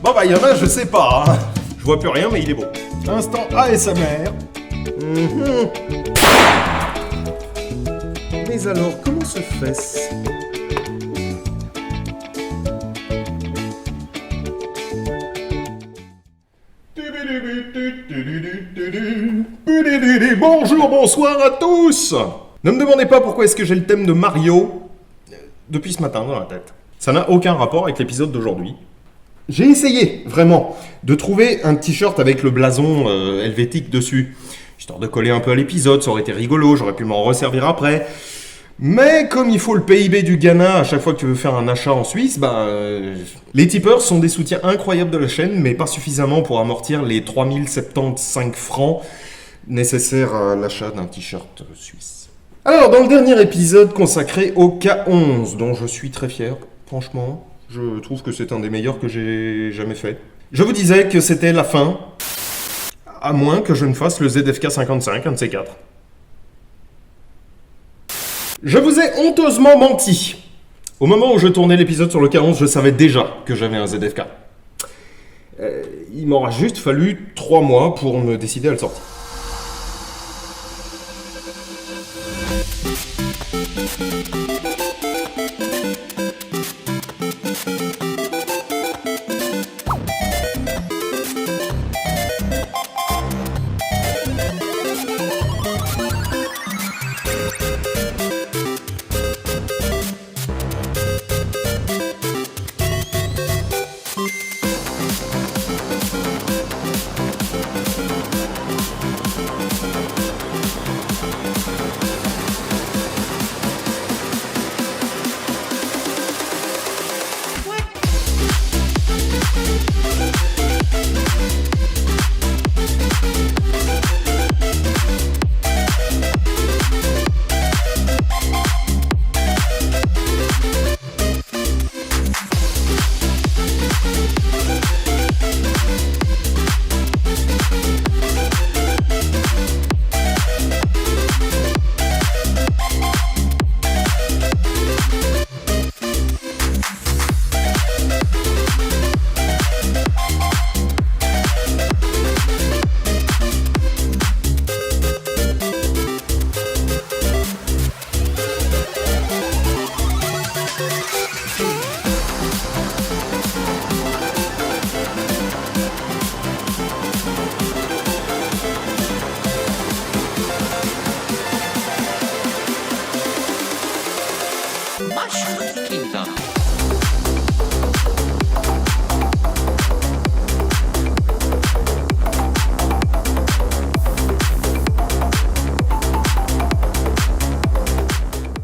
Bon bah il y en a, je sais pas. Hein. Je vois plus rien, mais il est beau. Instant ASMR. Mais alors, comment se fait-ce ? Bonjour, bonsoir à tous. Ne me demandez pas pourquoi est-ce que j'ai le thème de Mario depuis ce matin dans la tête. Ça n'a aucun rapport avec l'épisode d'aujourd'hui. J'ai essayé, vraiment, de trouver un t-shirt avec le blason helvétique dessus. Histoire de coller un peu à l'épisode, ça aurait été rigolo, j'aurais pu m'en resservir après. Mais comme il faut le PIB du Ghana à chaque fois que tu veux faire un achat en Suisse, les tipeurs sont des soutiens incroyables de la chaîne, mais pas suffisamment pour amortir les 3075 francs nécessaires à l'achat d'un t-shirt suisse. Alors, dans le dernier épisode consacré au K11, dont je suis très fier, franchement, je trouve que c'est un des meilleurs que j'ai jamais fait. Je vous disais que c'était la fin, à moins que je ne fasse le ZFK 55, un de ces quatre. Je vous ai honteusement menti. Au moment où je tournais l'épisode sur le K11, je savais déjà que j'avais un ZFK. Il m'aura juste fallu 3 mois pour me décider à le sortir.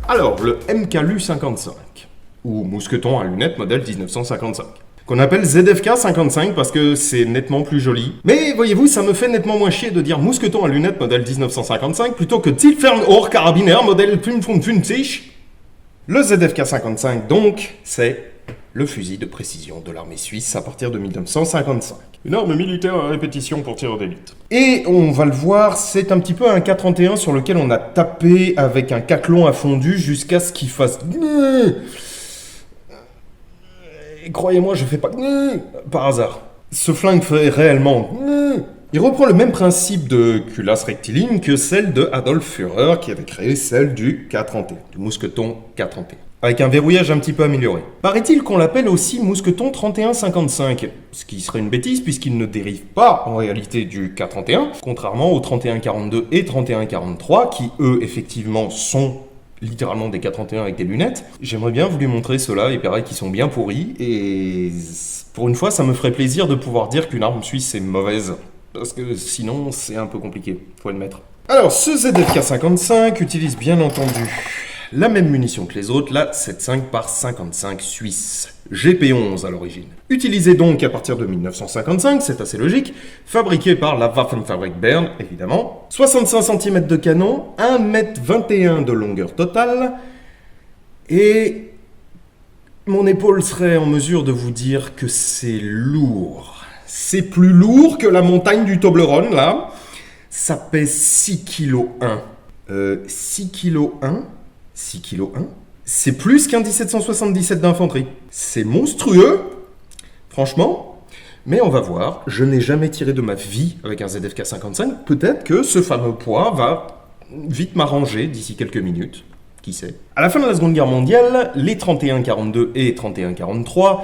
Alors, le MKLU 55, ou mousqueton à lunettes modèle 1955, qu'on appelle ZFK 55 parce que c'est nettement plus joli. Mais voyez-vous, ça me fait nettement moins chier de dire mousqueton à lunettes modèle 1955 plutôt que Zielfernrohrkarabiner modèle 55. Le ZFK 55, donc, c'est le fusil de précision de l'armée suisse à partir de 1955. Une arme militaire à répétition pour tireurs d'élite. Et on va le voir, c'est un petit peu un K31 sur lequel on a tapé avec un caclon à fondu jusqu'à ce qu'il fasse... Et croyez-moi, je fais pas... par hasard. Ce flingue fait réellement... Il reprend le même principe de culasse rectiligne que celle de Adolf Führer qui avait créé celle du K31, du mousqueton K31. Avec un verrouillage un petit peu amélioré. Paraît-il qu'on l'appelle aussi mousqueton 31-55, ce qui serait une bêtise puisqu'il ne dérive pas en réalité du K31, contrairement aux 31-42 et 31-43 qui eux effectivement sont littéralement des K31 avec des lunettes. J'aimerais bien vous les montrer ceux-là, il paraît qu'ils sont bien pourris et pour une fois ça me ferait plaisir de pouvoir dire qu'une arme suisse est mauvaise, parce que sinon c'est un peu compliqué, faut admettre. Alors ce ZFK 55 utilise bien entendu la même munition que les autres, la 7.5 par 55 suisse, GP11 à l'origine. Utilisée donc à partir de 1955, c'est assez logique, fabriquée par la Waffenfabrik Bern, évidemment. 65 cm de canon, 1,21 m de longueur totale, et mon épaule serait en mesure de vous dire que c'est lourd. C'est plus lourd que la montagne du Toblerone, là. Ça pèse 6 kg 1. 6 kg 1 6 kg 1, c'est plus qu'un 1777 d'infanterie. C'est monstrueux. Franchement, Mais on va voir, je n'ai jamais tiré de ma vie avec un ZFK55. Peut-être que ce fameux poids va vite m'arranger d'ici quelques minutes. Qui sait? À la fin de la Seconde Guerre mondiale, les 31-42 et 31-43,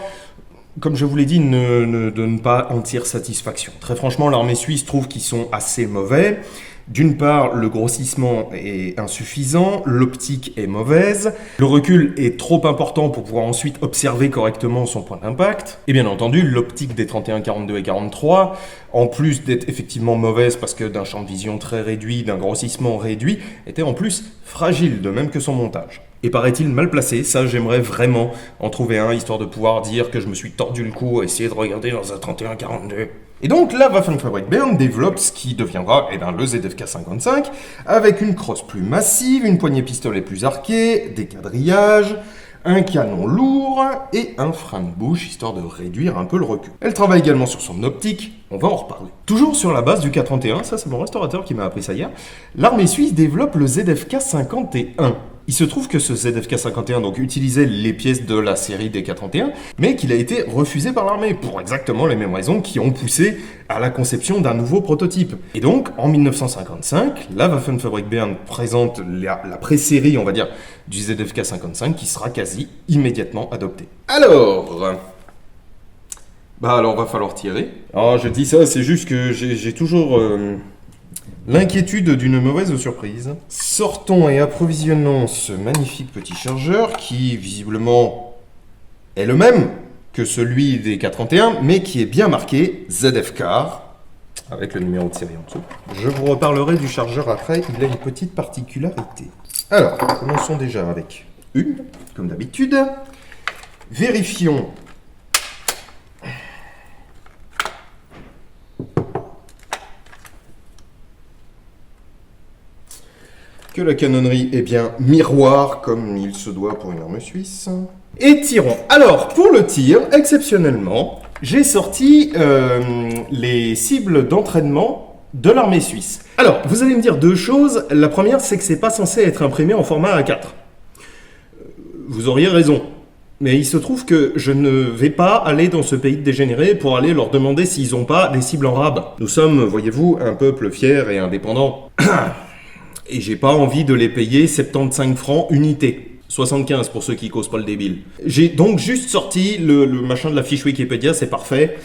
comme je vous l'ai dit, ne donnent pas entière satisfaction. Très franchement, l'armée suisse trouve qu'ils sont assez mauvais. D'une part, le grossissement est insuffisant, l'optique est mauvaise, le recul est trop important pour pouvoir ensuite observer correctement son point d'impact, et bien entendu, l'optique des 31, 42 et 43, en plus d'être effectivement mauvaise parce que d'un champ de vision très réduit, d'un grossissement réduit, était en plus fragile, de même que son montage. Et paraît-il mal placé, ça j'aimerais vraiment en trouver un, histoire de pouvoir dire que je me suis tordu le cou à essayer de regarder dans un 31-42. Et donc la Waffenfabrik Bern développe ce qui deviendra le ZFK55, avec une crosse plus massive, une poignée pistolet plus arquée, des quadrillages, un canon lourd et un frein de bouche, histoire de réduire un peu le recul. Elle travaille également sur son optique, on va en reparler. Toujours sur la base du K31, ça c'est mon restaurateur qui m'a appris ça hier, l'armée suisse développe le ZFK51. Il se trouve que ce ZFK51 donc utilisait les pièces de la série des K31, mais qu'il a été refusé par l'armée, pour exactement les mêmes raisons qui ont poussé à la conception d'un nouveau prototype. Et donc, en 1955, la Waffenfabrik Bern présente la pré-série, on va dire, du ZFK55 qui sera quasi immédiatement adopté. Alors, va falloir tirer. Alors, je dis ça, c'est juste que j'ai toujours... l'inquiétude d'une mauvaise surprise. Sortons et approvisionnons ce magnifique petit chargeur qui, visiblement, est le même que celui des K31, mais qui est bien marqué ZFK, avec le numéro de série en dessous. Je vous reparlerai du chargeur après, il a une petite particularité. Alors, commençons déjà avec une, comme d'habitude. Vérifions que la canonnerie est bien miroir, comme il se doit pour une arme suisse. Et tirons. Alors, pour le tir, exceptionnellement, j'ai sorti les cibles d'entraînement de l'armée suisse. Alors, vous allez me dire deux choses. La première, c'est que c'est pas censé être imprimé en format A4. Vous auriez raison. Mais il se trouve que je ne vais pas aller dans ce pays de dégénérés pour aller leur demander s'ils n'ont pas des cibles en rab. Nous sommes, voyez-vous, un peuple fier et indépendant. Et j'ai pas envie de les payer 75 francs unité. 75 pour ceux qui causent pas le débile. J'ai donc juste sorti le machin de la fiche Wikipédia, c'est parfait.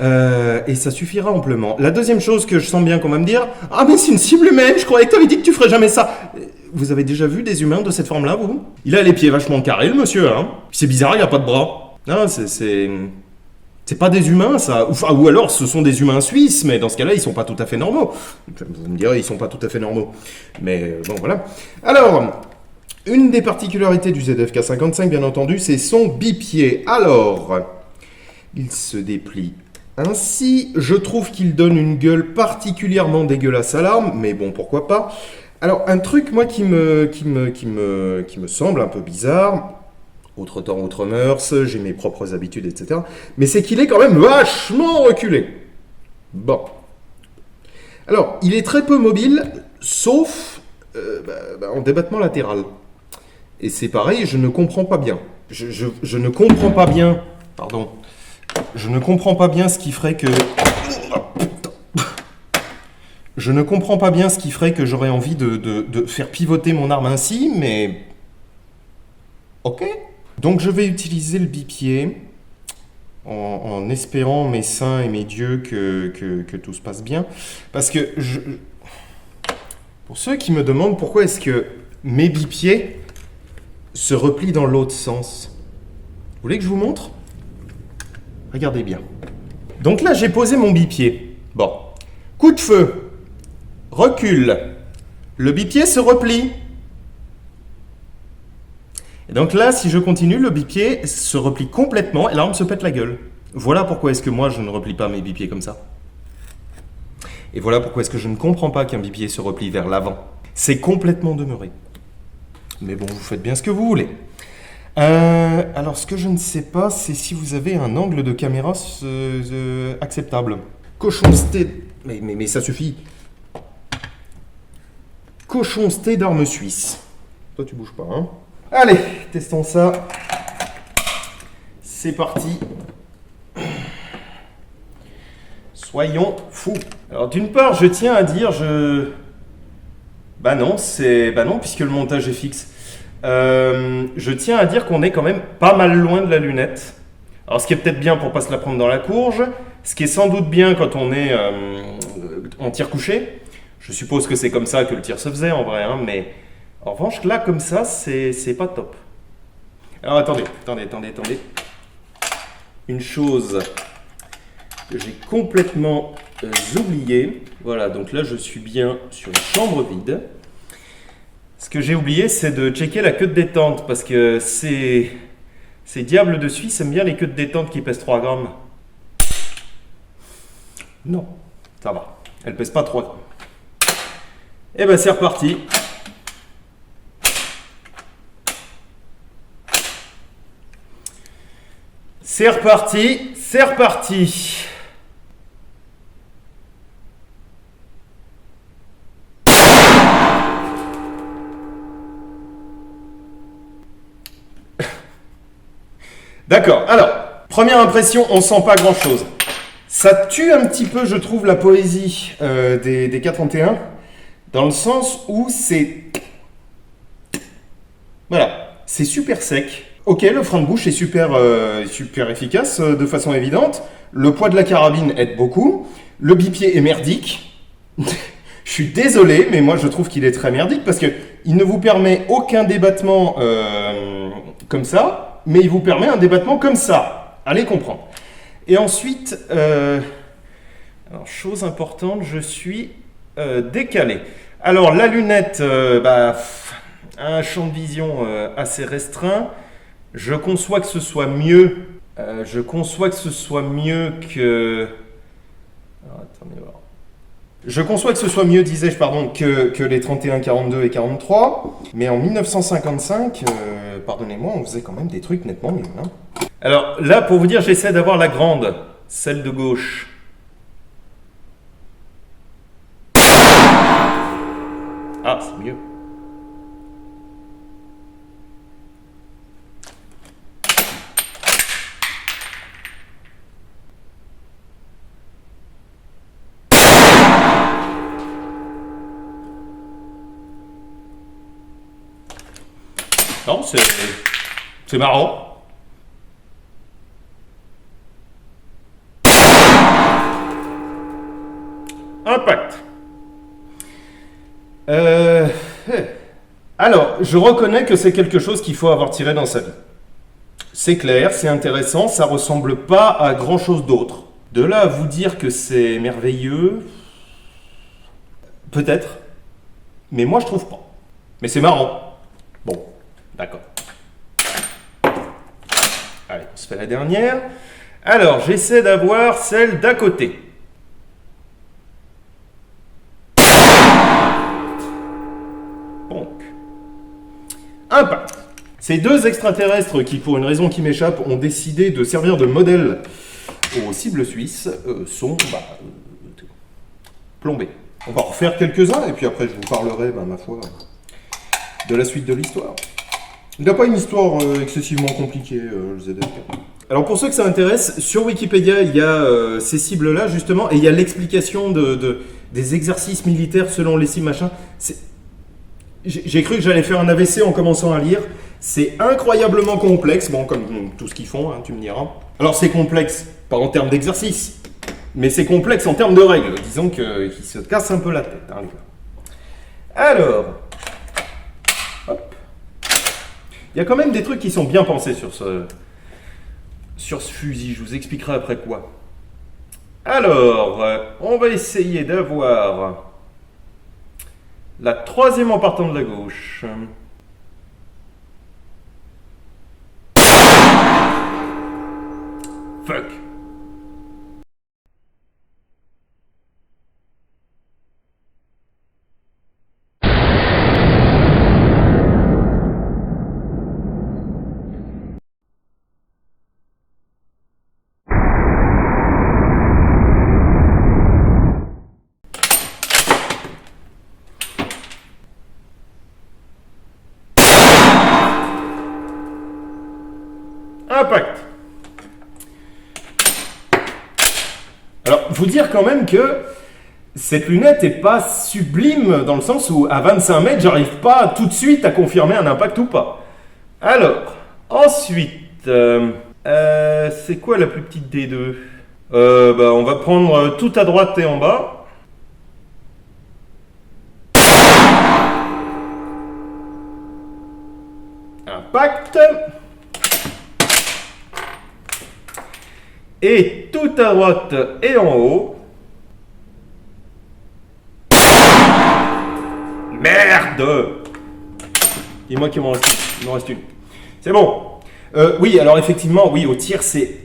Et ça suffira amplement. La deuxième chose que je sens bien qu'on va me dire, ah mais c'est une cible humaine, je croyais que t'avais dit que tu ferais jamais ça. Vous avez déjà vu des humains de cette forme-là, vous? Il a les pieds vachement carrés, le monsieur, hein. C'est bizarre, il a pas de bras. Non, c'est pas des humains, ça. Enfin, ou alors, ce sont des humains suisses, mais dans ce cas-là, ils sont pas tout à fait normaux. Vous me direz, ils sont pas tout à fait normaux. Mais bon, voilà. Alors, une des particularités du ZFK55, bien entendu, c'est son bipied. Alors, il se déplie ainsi. Je trouve qu'il donne une gueule particulièrement dégueulasse à l'arme, mais bon, pourquoi pas. Alors, un truc, moi, qui me semble un peu bizarre... Autre temps, autre mœurs, j'ai mes propres habitudes, etc. Mais c'est qu'il est quand même vachement reculé. Bon. Alors, il est très peu mobile, sauf en débattement latéral. Et c'est pareil, je ne comprends pas bien. Je ne comprends pas bien... Pardon. Je ne comprends pas bien ce qui ferait que... Je ne comprends pas bien ce qui ferait que j'aurais envie de faire pivoter mon arme ainsi, mais... Ok. Donc je vais utiliser le bipied en espérant mes saints et mes dieux que tout se passe bien. Parce que pour ceux qui me demandent pourquoi est-ce que mes bipieds se replient dans l'autre sens, vous voulez que je vous montre? Regardez bien. Donc là j'ai posé mon bipied. Bon. Coup de feu. Recul. Le bipied se replie. Et donc là, si je continue, le bipied se replie complètement et l'arme se pète la gueule. Voilà pourquoi est-ce que moi je ne replie pas mes bipieds comme ça. Et voilà pourquoi est-ce que je ne comprends pas qu'un bipied se replie vers l'avant. C'est complètement demeuré. Mais bon, vous faites bien ce que vous voulez. Alors, ce que je ne sais pas, c'est si vous avez un angle de caméra acceptable. Cochonceté... Mais ça suffit. Cochonceté d'armes suisses. Toi, tu bouges pas, hein? Allez, testons ça. C'est parti. Soyons fous. Alors d'une part, je tiens à dire, Bah non, puisque le montage est fixe. Je tiens à dire qu'on est quand même pas mal loin de la lunette. Alors ce qui est peut-être bien pour pas se la prendre dans la courge, ce qui est sans doute bien quand on est en tir couché. Je suppose que c'est comme ça que le tir se faisait en vrai, hein, mais en revanche là comme ça c'est pas top. Alors attendez. Une chose que j'ai complètement oubliée. Voilà, donc là je suis bien sur une chambre vide. Ce que j'ai oublié, c'est de checker la queue de détente, parce que ces diables de Suisse aiment bien les queues de détente qui pèsent 3 grammes. Non, ça va. Elle pèse pas 3 grammes. Et ben c'est reparti. C'est reparti. D'accord, alors, première impression, on sent pas grand chose. Ça tue un petit peu, je trouve, la poésie des K31, dans le sens où c'est... Voilà, c'est super sec. Ok, le frein de bouche est super efficace de façon évidente. Le poids de la carabine aide beaucoup. Le bipied est merdique. Je suis désolé, mais moi je trouve qu'il est très merdique parce qu'il ne vous permet aucun débattement comme ça, mais il vous permet un débattement comme ça. Allez comprendre. Et ensuite, alors, chose importante, je suis décalé. Alors la lunette a un champ de vision assez restreint. Je conçois que ce soit mieux. Je conçois que ce soit mieux que... Alors, attendez voir. Je conçois que ce soit mieux, disais-je, pardon, que les 31, 42 et 43. Mais en 1955, pardonnez-moi, on faisait quand même des trucs nettement mieux. Hein. Alors là, pour vous dire, j'essaie d'avoir la grande, celle de gauche. Ah, c'est mieux. Non, c'est marrant. Impact. Alors, je reconnais que c'est quelque chose qu'il faut avoir tiré dans sa vie. C'est clair, c'est intéressant, ça ressemble pas à grand chose d'autre. De là à vous dire que c'est merveilleux, peut-être, mais moi je trouve pas. Mais c'est marrant. Bon, d'accord. Allez, on se fait la dernière. Alors, j'essaie d'avoir celle d'à côté. Donc, impact. Ces deux extraterrestres qui, pour une raison qui m'échappe, ont décidé de servir de modèle aux cibles suisses sont plombés. On va en refaire quelques-uns et puis après je vous parlerai, ma foi, de la suite de l'histoire. Il n'a pas une histoire excessivement compliquée, le ZF. Alors pour ceux que ça intéresse, sur Wikipédia, il y a ces cibles-là, justement, et il y a l'explication des exercices militaires selon les cibles, machin. J'ai cru que j'allais faire un AVC en commençant à lire. C'est incroyablement complexe, bon, comme tout ce qu'ils font, hein, tu me diras. Alors c'est complexe, pas en termes d'exercice, mais c'est complexe en termes de règles. Disons qu'ils se cassent un peu la tête, hein, les gars. Alors, hop. Il y a quand même des trucs qui sont bien pensés sur ce fusil, je vous expliquerai après quoi. Alors, on va essayer d'avoir la troisième en partant de la gauche. Fuck. Impact. Alors, faut dire quand même que cette lunette est pas sublime dans le sens où à 25 mètres, j'arrive pas tout de suite à confirmer un impact ou pas. Alors, ensuite, c'est quoi la plus petite des deux? On va prendre tout à droite et en bas. Impact. Et tout à droite et en haut. Merde! Dis-moi qu'il m'en reste une. Il m'en reste une. C'est bon. Oui, alors effectivement, oui, au tir, c'est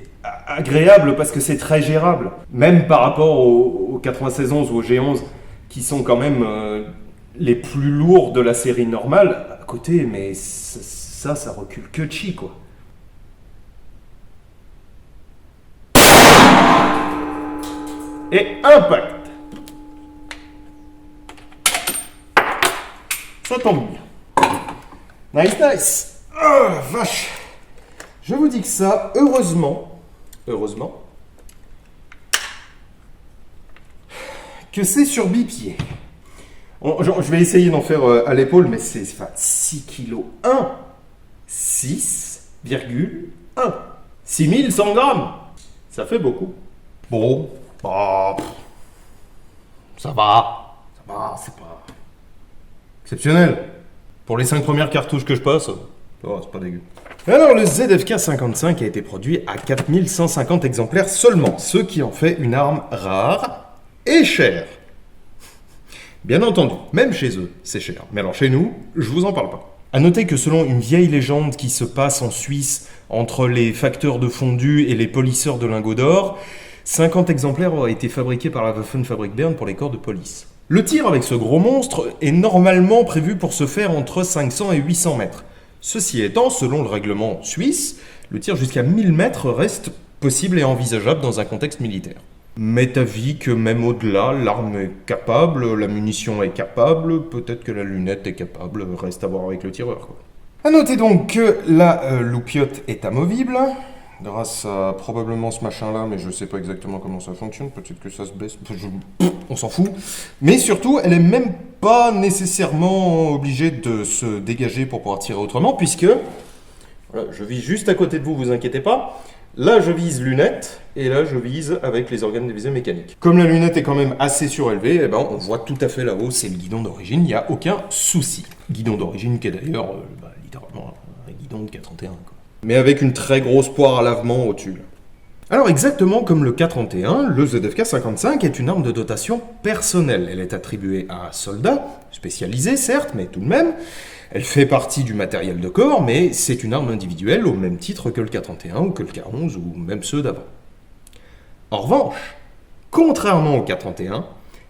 agréable parce que c'est très gérable. Même par rapport aux 9611 ou aux G11, qui sont quand même les plus lourds de la série normale, à côté, mais ça recule que de chi, quoi. Et impact. Ça tombe bien. Nice. Oh, vache. Je vous dis que ça, heureusement, que c'est sur bipied. Je vais essayer d'en faire à l'épaule, mais c'est 6 kg 1. 6,1. 6100 grammes. Ça fait beaucoup. Bon, ça va, c'est pas exceptionnel. Pour les 5 premières cartouches que je passe, c'est pas dégueu. Alors le ZFK 55 a été produit à 4150 exemplaires seulement, ce qui en fait une arme rare et chère. Bien entendu, même chez eux, c'est cher. Mais alors chez nous, je vous en parle pas. A noter que selon une vieille légende qui se passe en Suisse entre les facteurs de fondu et les polisseurs de lingots d'or, 50 exemplaires auraient été fabriqués par la Waffenfabrik Bern pour les corps de police. Le tir avec ce gros monstre est normalement prévu pour se faire entre 500 et 800 mètres. Ceci étant, selon le règlement suisse, le tir jusqu'à 1000 mètres reste possible et envisageable dans un contexte militaire. M'est avis que même au-delà, l'arme est capable, la munition est capable, peut-être que la lunette est capable, reste à voir avec le tireur, quoi. A noter donc que la loupiote est amovible, grâce à probablement ce machin-là, mais je sais pas exactement comment ça fonctionne, peut-être que ça se baisse, on s'en fout. Mais surtout, elle est même pas nécessairement obligée de se dégager pour pouvoir tirer autrement, puisque, voilà, je vise juste à côté de vous, vous inquiétez pas. Là, je vise lunette, et là, je vise avec les organes de visée mécanique. Comme la lunette est quand même assez surélevée, eh ben, on voit tout à fait là-haut, c'est le guidon d'origine, il n'y a aucun souci. Guidon d'origine qui est d'ailleurs, littéralement, un guidon de K31, quoi. Mais avec une très grosse poire à lavement au-dessus. Alors exactement comme le K31, le ZFK 55 est une arme de dotation personnelle. Elle est attribuée à un soldat, spécialisé certes, mais tout de même. Elle fait partie du matériel de corps, mais c'est une arme individuelle au même titre que le K31 ou que le K11 ou même ceux d'avant. En revanche, contrairement au K31,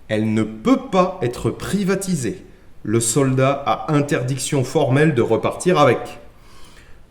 elle ne peut pas être privatisée. Le soldat a interdiction formelle de repartir avec.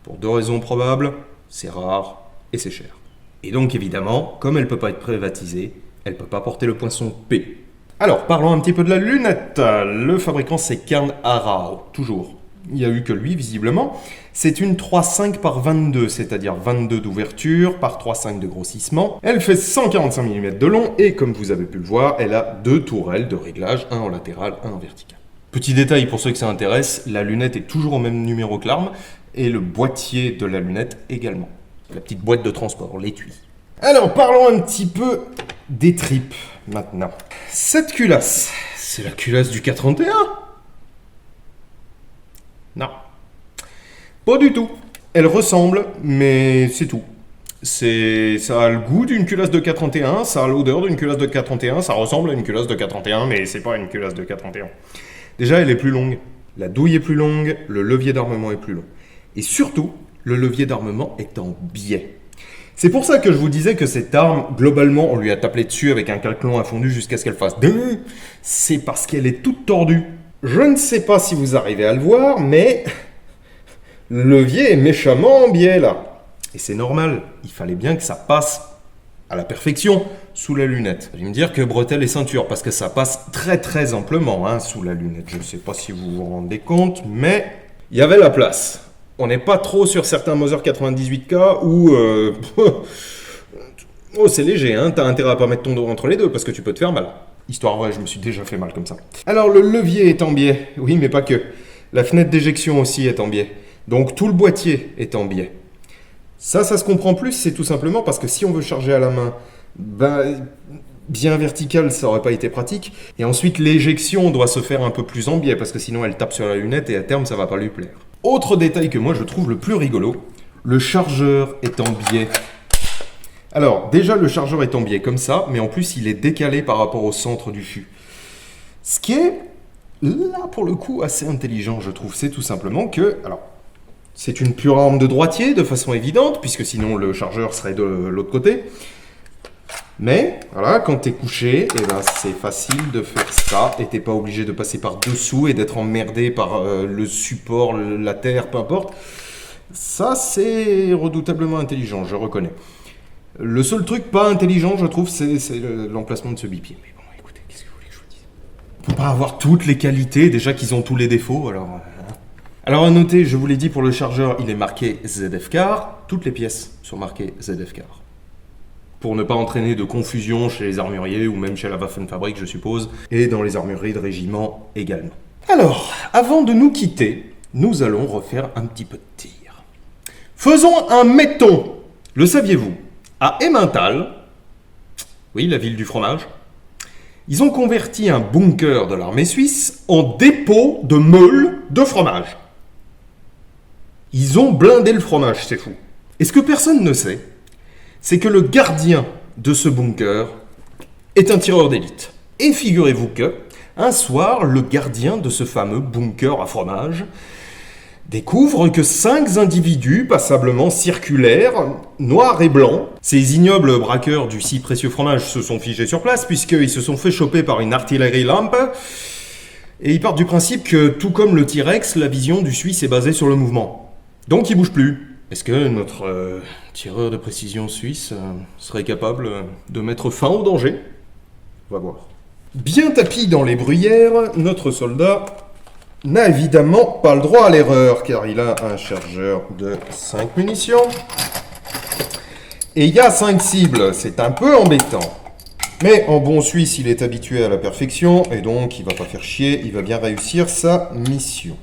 Pour 2 raisons probables, c'est rare et c'est cher. Et donc évidemment, comme elle ne peut pas être privatisée, elle ne peut pas porter le poinçon P. Alors, parlons un petit peu de la lunette. Le fabricant, c'est Kern Arau, toujours. Il n'y a eu que lui, visiblement. C'est une 3,5 par 22, c'est-à-dire 22 d'ouverture par 3,5 de grossissement. Elle fait 145 mm de long et, comme vous avez pu le voir, elle a 2 tourelles de réglage, un en latéral, un en vertical. Petit détail pour ceux que ça intéresse, la lunette est toujours au même numéro que l'arme, et le boîtier de la lunette également. La petite boîte de transport, l'étui. Alors, parlons un petit peu des tripes, maintenant. Cette culasse, c'est la culasse du K31 ? Non. Pas du tout. Elle ressemble, mais c'est tout. Ça a le goût d'une culasse de K31, ça a l'odeur d'une culasse de K31, ça ressemble à une culasse de K31, mais c'est pas une culasse de K31. Déjà, elle est plus longue. La douille est plus longue, le levier d'armement est plus long. Et surtout, le levier d'armement est en biais. C'est pour ça que je vous disais que cette arme, globalement, on lui a tapé dessus avec un calclon infondu jusqu'à ce qu'elle fasse ding. C'est parce qu'elle est toute tordue. Je ne sais pas si vous arrivez à le voir, mais le levier est méchamment en biais là. Et c'est normal, il fallait bien que ça passe à la perfection sous la lunette. Vous allez me dire que bretelles et ceinture, parce que ça passe très très amplement sous la lunette. Je ne sais pas si vous vous rendez compte, mais il y avait la place. On n'est pas trop sur certains Moser 98K où Oh, c'est léger, hein, t'as intérêt à pas mettre ton dos entre les deux parce que tu peux te faire mal. Histoire vraie, je me suis déjà fait mal comme ça. Alors, le levier est en biais. Oui, mais pas que. La fenêtre d'éjection aussi est en biais. Donc, tout le boîtier est en biais. Ça se comprend plus, c'est tout simplement parce que si on veut charger à la main, bien vertical, ça aurait pas été pratique. Et ensuite, l'éjection doit se faire un peu plus en biais parce que sinon, elle tape sur la lunette et à terme, ça va pas lui plaire. Autre détail que moi, je trouve le plus rigolo, le chargeur est en biais. Alors, déjà, le chargeur est en biais comme ça, mais en plus, il est décalé par rapport au centre du fût. Ce qui est, là, pour le coup, assez intelligent, je trouve. C'est tout simplement que, alors, c'est une pure arme de droitier, de façon évidente, puisque sinon, le chargeur serait de l'autre côté. Mais, voilà, quand t'es couché, eh ben, c'est facile de faire ça, et t'es pas obligé de passer par dessous et d'être emmerdé par le support, la terre, peu importe. Ça, c'est redoutablement intelligent, je reconnais. Le seul truc pas intelligent, je trouve, c'est l'emplacement de ce bipied. Mais bon, écoutez, qu'est-ce que vous voulez que je vous dise? On peut pas avoir toutes les qualités, déjà qu'ils ont tous les défauts, alors... Alors à noter, je vous l'ai dit, pour le chargeur, il est marqué ZF-Car. Toutes les pièces sont marquées ZF-Car. Pour ne pas entraîner de confusion chez les armuriers, ou même chez la Waffenfabrik, je suppose, et dans les armureries de régiment également. Alors, avant de nous quitter, nous allons refaire un petit peu de tir. Faisons un metton. Le saviez-vous? À Emmental, oui, la ville du fromage, ils ont converti un bunker de l'armée suisse en dépôt de meules de fromage. Ils ont blindé le fromage, c'est fou. Et ce que personne ne sait, c'est que le gardien de ce bunker est un tireur d'élite. Et figurez-vous que, un soir, le gardien de ce fameux bunker à fromage découvre que 5 individus passablement circulaires, noirs et blancs, ces ignobles braqueurs du si précieux fromage se sont figés sur place puisqu'ils se sont fait choper par une artillerie lampe et ils partent du principe que, tout comme le T-Rex, la vision du Suisse est basée sur le mouvement. Donc ils bougent plus. Est-ce que notre tireur de précision suisse serait capable de mettre fin au danger? On va voir. Bien tapi dans les bruyères, notre soldat n'a évidemment pas le droit à l'erreur, car il a un chargeur de 5 munitions. Et il y a 5 cibles, c'est un peu embêtant. Mais en bon Suisse, il est habitué à la perfection, et donc il va pas faire chier, il va bien réussir sa mission.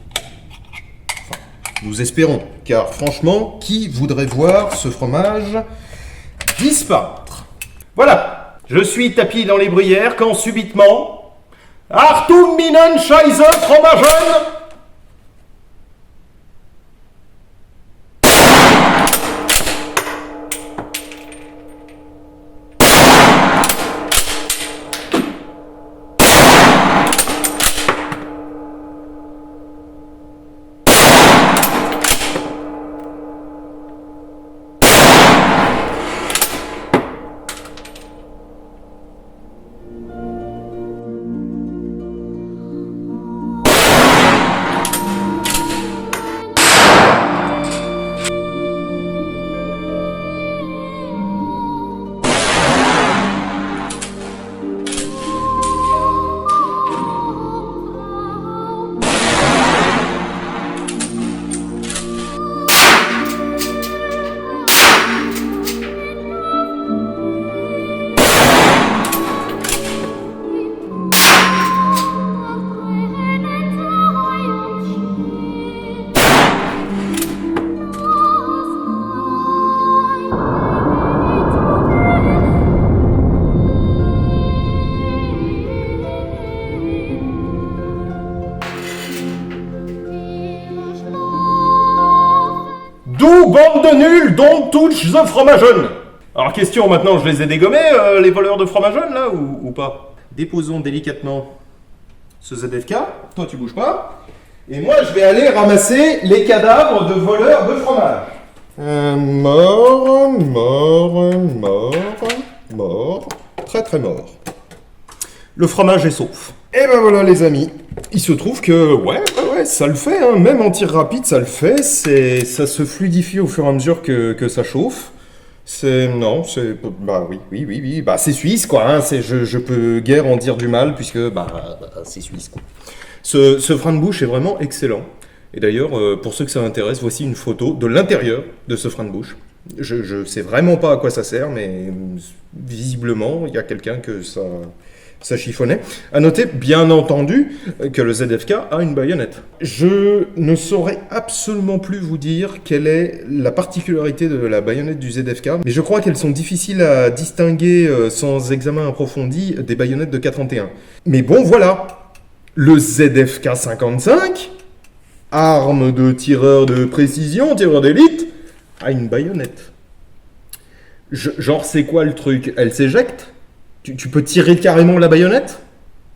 Enfin, nous espérons, car franchement, qui voudrait voir ce fromage disparaître? Voilà, je suis tapi dans les bruyères quand subitement... Achtung, Minen, Scheiße, Fromagen! D'où, bande de nuls, don't touch the fromagen. Alors question, maintenant je les ai dégommés, les voleurs de fromagen là, ou pas? Déposons délicatement ce ZFK, toi tu bouges pas, et moi je vais aller ramasser les cadavres de voleurs de fromage. Mort, très très mort. Le fromage est sauf. Et ben voilà les amis, il se trouve que, ouais, ça le fait, hein. Même en tir rapide ça le fait, ça se fluidifie au fur et à mesure que ça chauffe. Bah oui, bah c'est suisse quoi, hein. Je peux guère en dire du mal puisque, c'est suisse quoi. Ce frein de bouche est vraiment excellent. Et d'ailleurs, pour ceux que ça intéresse, voici une photo de l'intérieur de ce frein de bouche. Je sais vraiment pas à quoi ça sert, mais visiblement, il y a quelqu'un que ça chiffonnait. À noter, bien entendu, que le ZFK a une baïonnette. Je ne saurais absolument plus vous dire quelle est la particularité de la baïonnette du ZFK, mais je crois qu'elles sont difficiles à distinguer sans examen approfondi des baïonnettes de K31. Mais bon, voilà, le ZFK 55, arme de tireur de précision, tireur d'élite, a une baïonnette. Genre, c'est quoi le truc? Elle s'éjecte? Tu peux tirer carrément la baïonnette,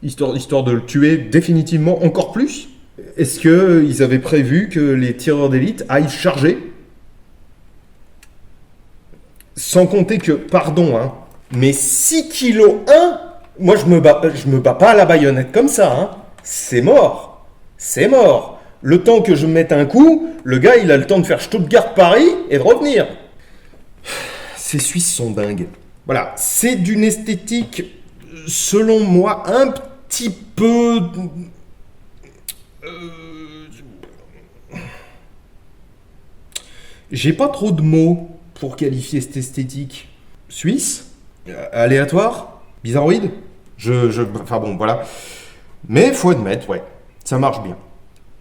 histoire de le tuer définitivement encore plus? Est-ce qu'ils avaient prévu que les tireurs d'élite aillent charger? Sans compter que, pardon, hein, mais 6 kg 1, moi je me bats pas à la baïonnette comme ça, hein. C'est mort. C'est mort. Le temps que je mette un coup, le gars il a le temps de faire Stuttgart-Paris et de revenir. Ces Suisses sont dingues. Voilà, c'est d'une esthétique, selon moi, un petit peu... J'ai pas trop de mots pour qualifier cette esthétique. Suisse, aléatoire, bizarroïde. Enfin bon, voilà. Mais faut admettre, ouais, ça marche bien.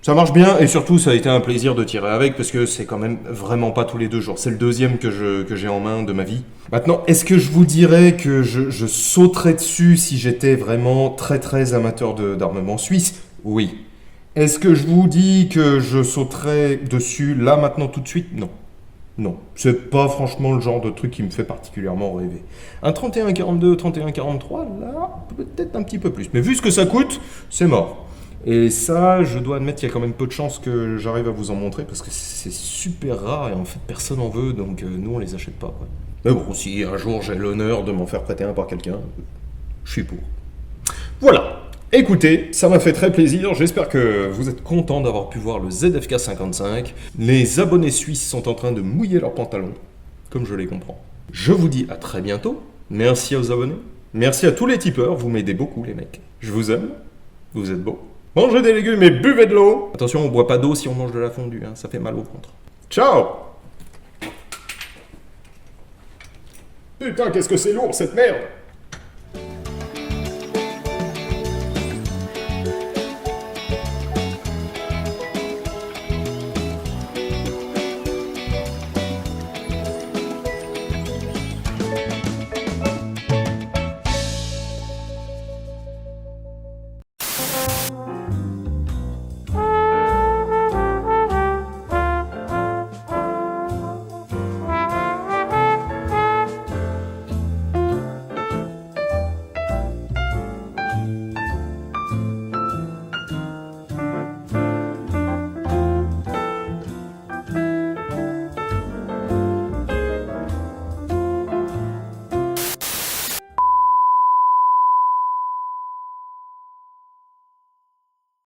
Ça marche bien, et surtout, ça a été un plaisir de tirer avec, parce que c'est quand même vraiment pas tous les 2 jours. C'est le deuxième que j'ai en main de ma vie. Maintenant, est-ce que je vous dirais que je sauterais dessus si j'étais vraiment très très amateur d'armement suisse? Oui. Est-ce que je vous dis que je sauterais dessus là, maintenant, tout de suite? Non. Non. C'est pas franchement le genre de truc qui me fait particulièrement rêver. Un 31-42, 31-43, là, peut-être un petit peu plus. Mais vu ce que ça coûte, c'est mort. Et ça, je dois admettre qu'il y a quand même peu de chances que j'arrive à vous en montrer parce que c'est super rare et en fait personne en veut, donc nous on les achète pas. Quoi. Mais bon, si un jour j'ai l'honneur de m'en faire prêter un par quelqu'un, je suis pour. Voilà. Écoutez, ça m'a fait très plaisir. J'espère que vous êtes contents d'avoir pu voir le ZFK 55. Les abonnés suisses sont en train de mouiller leurs pantalons, comme je les comprends. Je vous dis à très bientôt. Merci aux abonnés. Merci à tous les tipeurs. Vous m'aidez beaucoup, les mecs. Je vous aime. Vous êtes beaux. Mangez des légumes et buvez de l'eau. Attention, on boit pas d'eau si on mange de la fondue, hein. Ça fait mal au ventre. Ciao. Putain, qu'est-ce que c'est lourd cette merde.